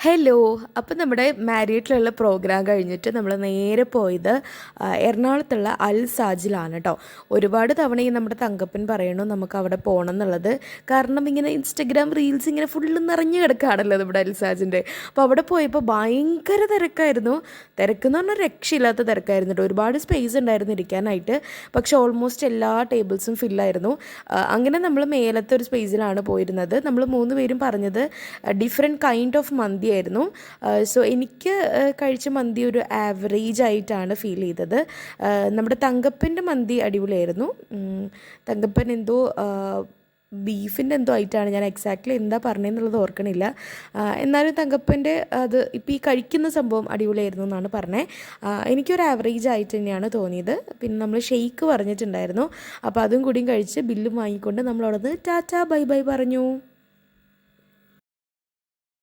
Hello. അപ്പം നമ്മുടെ മാരിയറ്റിലുള്ള programme കഴിഞ്ഞിട്ട് നമ്മൾ നേരെ പോയത് എറണാകുളത്തുള്ള അൽ സാജിലാണ് കേട്ടോ. ഒരുപാട് തവണ ഈ നമ്മുടെ തങ്കപ്പൻ പറയണു നമുക്ക് അവിടെ പോകണം എന്നുള്ളത്. കാരണം ഇങ്ങനെ ഇൻസ്റ്റഗ്രാം റീൽസ് ഇങ്ങനെ ഫുള്ള് നിറഞ്ഞു കിടക്കുകയാണല്ലോ നമ്മുടെ അൽ സാജിൻ്റെ. അപ്പോൾ അവിടെ പോയപ്പോൾ ഭയങ്കര തിരക്കായിരുന്നു. തിരക്കെന്ന് പറഞ്ഞാൽ രക്ഷയില്ലാത്ത തിരക്കായിരുന്നു കേട്ടോ. ഒരുപാട് സ്പേസ് ഉണ്ടായിരുന്നു ഇരിക്കാനായിട്ട്. പക്ഷെ ഓൾമോസ്റ്റ് എല്ലാ ടേബിൾസും ഫില്ലായിരുന്നു. അങ്ങനെ നമ്മൾ മേലത്തെ ഒരു സ്പേസിലാണ് പോയിരുന്നത്. നമ്മൾ 3 പേരും പറഞ്ഞത് ഡിഫറെൻറ്റ് കൈൻഡ് ഓഫ് മന്തി ആയിരുന്നു. സോ എനിക്ക് കഴിച്ച മന്തി ഒരു ആവറേജ് ആയിട്ടാണ് ഫീൽ ചെയ്തത്. നമ്മുടെ തങ്കപ്പൻ്റെ മന്തി അടിപൊളിയായിരുന്നു. തങ്കപ്പൻ എന്തോ ബീഫിൻ്റെ എന്തോ ആയിട്ടാണ്, ഞാൻ എക്സാക്ട്ലി എന്താ പറഞ്ഞതെന്നുള്ളത് ഓർക്കണില്ല. എന്നാലും തങ്കപ്പൻ്റെ അത് ഇപ്പോൾ ഈ കഴിക്കുന്ന സംഭവം അടിപൊളിയായിരുന്നു എന്നാണ് പറഞ്ഞത്. എനിക്കൊരു ആവറേജ് ആയിട്ട് തന്നെയാണ് തോന്നിയത്. പിന്നെ നമ്മൾ ഷെയ്ക്ക് പറഞ്ഞിട്ടുണ്ടായിരുന്നു. അപ്പോൾ അതും കൂടിയും കഴിച്ച് ബില്ലും വാങ്ങിക്കൊണ്ട് നമ്മളവിടെ നിന്ന് ടാറ്റാ ബൈ ബൈ പറഞ്ഞു.